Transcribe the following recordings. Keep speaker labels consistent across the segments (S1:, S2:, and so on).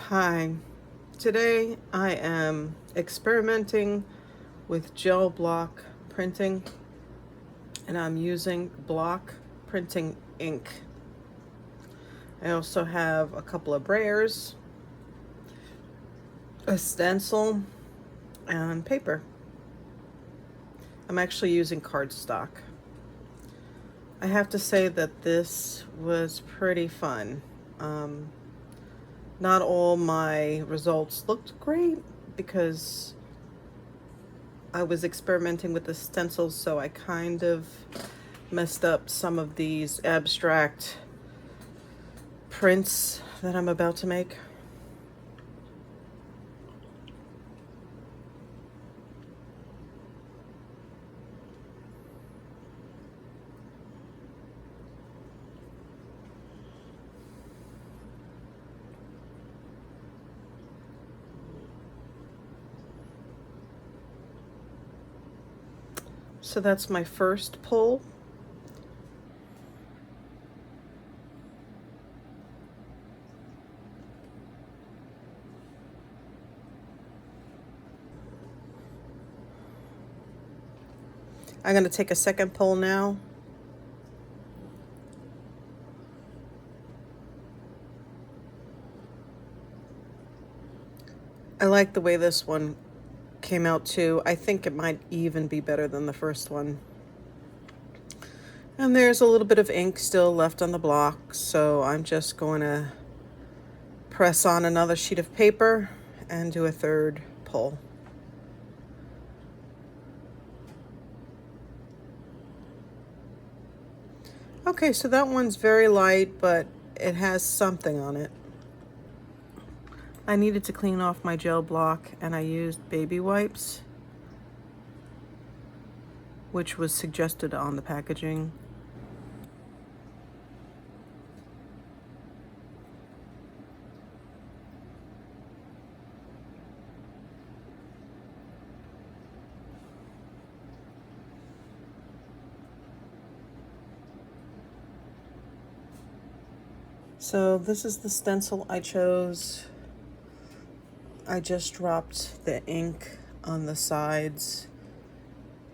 S1: Hi, today I am experimenting with gel block printing and I'm using block printing ink. I also have a couple of brayers, a stencil, and paper. I'm actually using cardstock. I have to say that this was pretty fun. Um, Not all my results looked great because I was experimenting with the stencils, so I kind of messed up some of these abstract prints that I'm about to make. So that's my first pull. I'm going to take a second pull now. I like the way this one came out too. I think it might even be better than the first one. And there's a little bit of ink still left on the block, so I'm just going to press on another sheet of paper and do a third pull. Okay, so that one's very light, but it has something on it. I needed to clean off my gel block and I used baby wipes, which was suggested on the packaging. So this is the stencil I chose. I just dropped the ink on the sides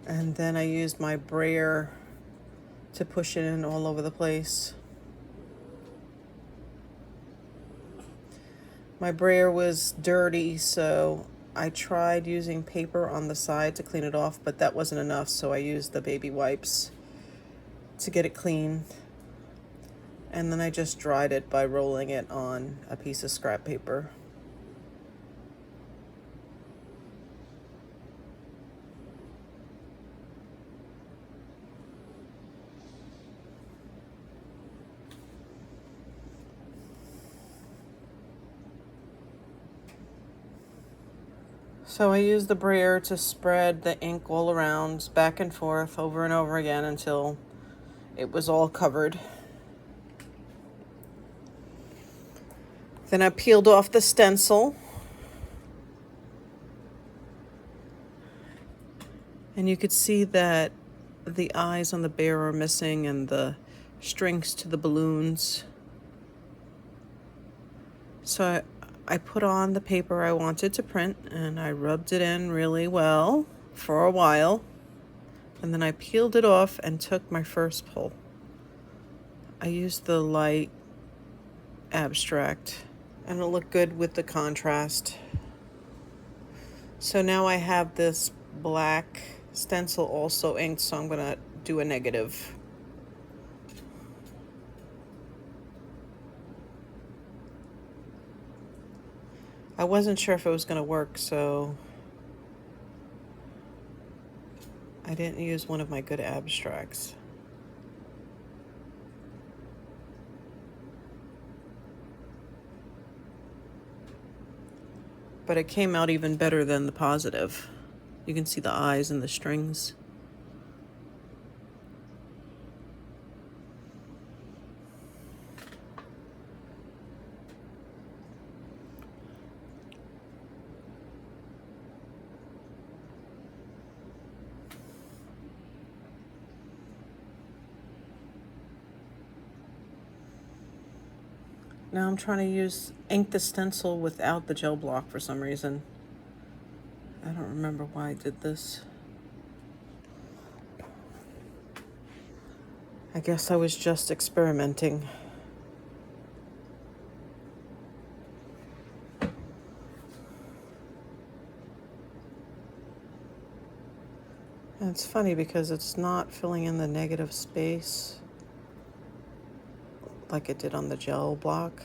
S1: and then I used my brayer to push it in all over the place. My brayer was dirty, so I tried using paper on the side to clean it off, but that wasn't enough, so I used the baby wipes to get it clean. And then I just dried it by rolling it on a piece of scrap paper. So I used the brayer to spread the ink all around, back and forth, over and over again until it was all covered. Then I peeled off the stencil. And you could see that the eyes on the bear are missing and the strings to the balloons. So I put on the paper I wanted to print and I rubbed it in really well for a while. And then I peeled it off and took my first pull. I used the light abstract and it looked good with the contrast. So now I have this black stencil also inked, so I'm gonna do a negative. I wasn't sure if it was gonna work, so I didn't use one of my good abstracts. But it came out even better than the positive. You can see the eyes and the strings. Now I'm trying to ink the stencil without the gel block for some reason. I don't remember why I did this. I guess I was just experimenting. And it's funny because it's not filling in the negative space like it did on the gel block.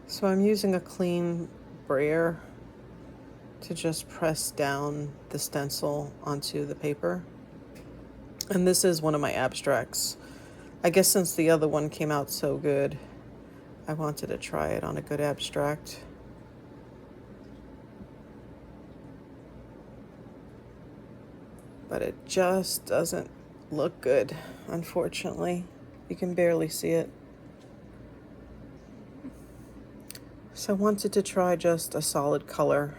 S1: So I'm using a clean brayer to just press down the stencil onto the paper. And this is one of my abstracts. I guess since the other one came out so good, I wanted to try it on a good abstract. But it just doesn't look good, unfortunately. You can barely see it. So I wanted to try just a solid color.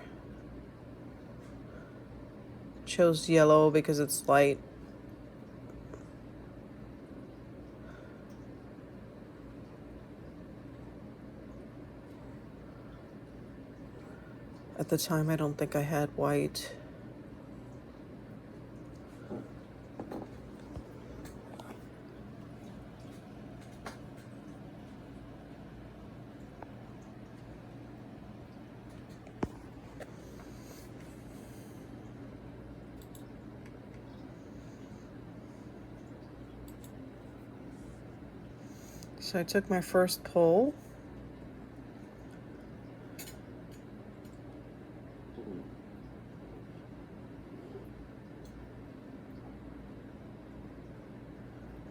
S1: Chose yellow because it's light. At the time, I don't think I had white. So I took my first pull.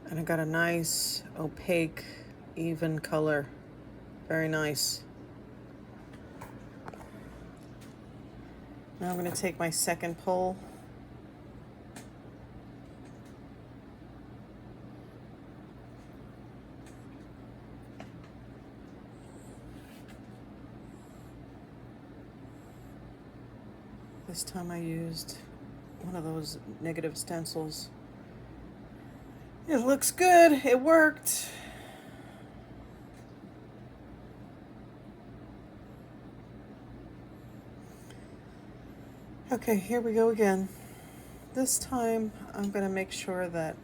S1: And I got a nice, opaque, even color. Very nice. Now I'm going to take my second pull. This time I used one of those negative stencils. It looks good. It worked. Okay, here we go again. This time I'm going to make sure that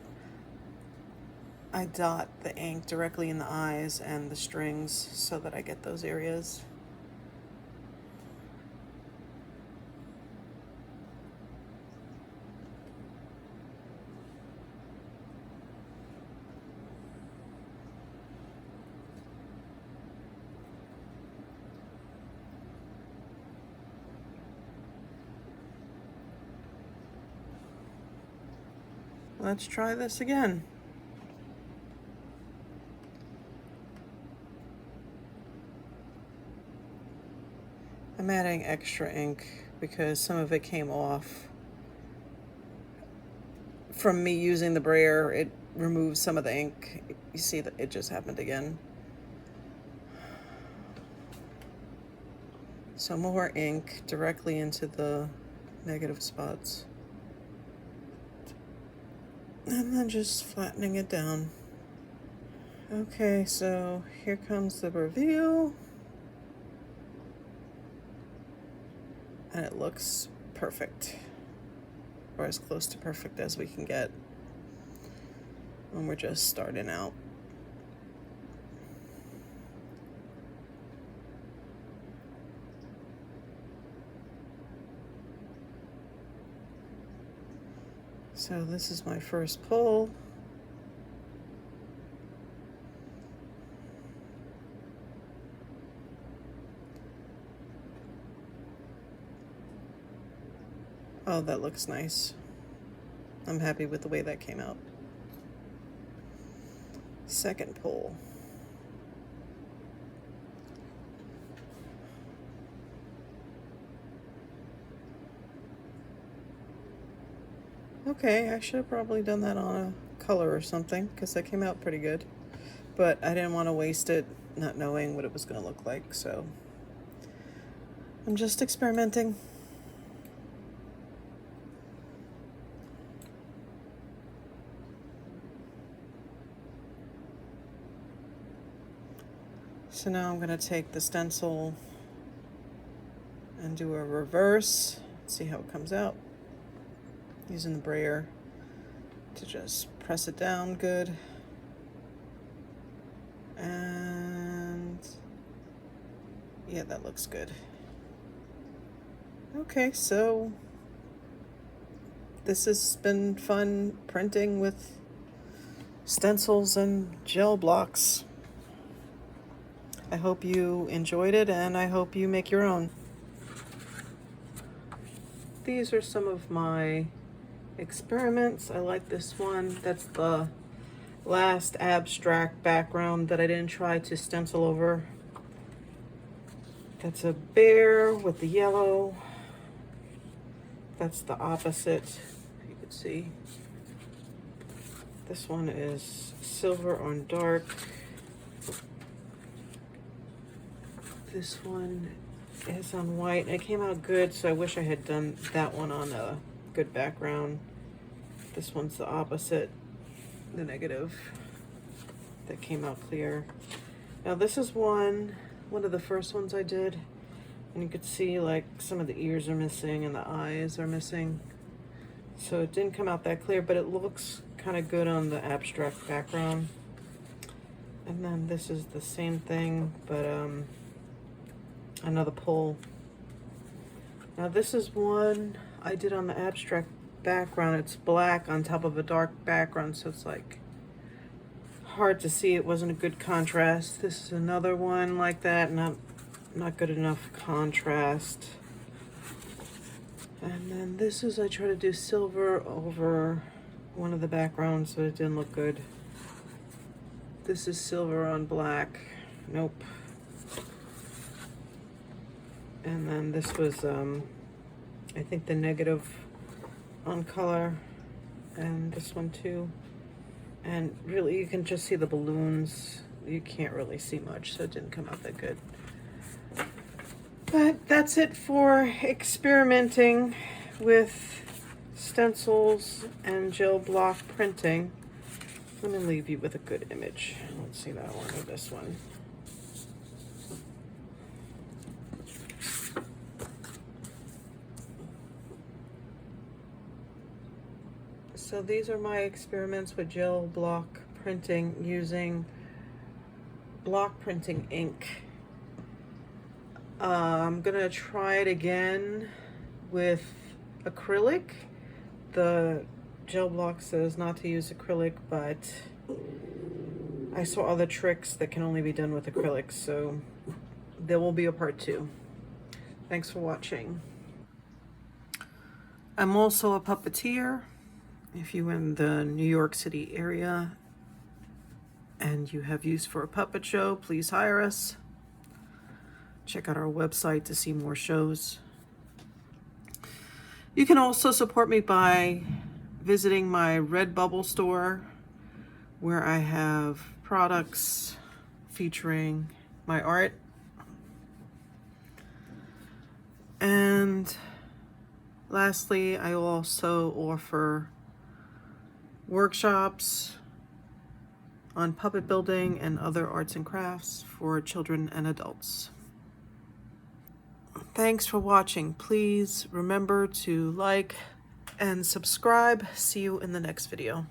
S1: I dot the ink directly in the eyes and the strings so that I get those areas. Let's try this again. I'm adding extra ink because some of it came off. From me using the brayer, it removed some of the ink. You see that it just happened again. So more ink directly into the negative spots. And then just flattening it down. Okay, so here comes the reveal. And it looks perfect. Or as close to perfect as we can get when we're just starting out. So this is my first pull. Oh, that looks nice. I'm happy with the way that came out. Second pull. Okay, I should have probably done that on a color or something because that came out pretty good. But I didn't want to waste it not knowing what it was going to look like, so I'm just experimenting. So now I'm going to take the stencil and do a reverse. See how it comes out. Using the brayer to just press it down good. And yeah, that looks good. Okay, so this has been fun printing with stencils and gel blocks. I hope you enjoyed it, and I hope you make your own. These are some of my experiments. I like this one. That's the last abstract background that I didn't try to stencil over. That's a bear with the yellow. That's the opposite, you can see. This one is silver on dark. This one is on white. It came out good, so I wish I had done that one on a good background. This one's the opposite, the negative. That came out clear. Now this is one of the first ones I did, and you could see like some of the ears are missing and the eyes are missing. So it didn't come out that clear, but it looks kind of good on the abstract background. And then this is the same thing, but another pull. Now this is one I did on the abstract background. It's black on top of a dark background, so it's like hard to see. It wasn't a good contrast. This is another one like that, not good enough contrast. And then this is, I try to do silver over one of the backgrounds, but it didn't look good. This is silver on black. Nope. And then this was, I think the negative on color, and this one too. And really, you can just see the balloons. You can't really see much, so it didn't come out that good. But that's it for experimenting with stencils and gel block printing. Let me leave you with a good image. Let's see that one or this one. So these are my experiments with gel block printing using block printing ink. I'm gonna try it again with acrylic. The gel block says not to use acrylic, but I saw other tricks that can only be done with acrylic, so there will be a part 2. Thanks for watching. I'm also a puppeteer. If you're in the New York City area and you have use for a puppet show, please hire us. Check out our website to see more shows. You can also support me by visiting my Redbubble store, where I have products featuring my art. And lastly, I also offer workshops on puppet building and other arts and crafts for children and adults. Thanks for watching. Please remember to like and subscribe. See you in the next video.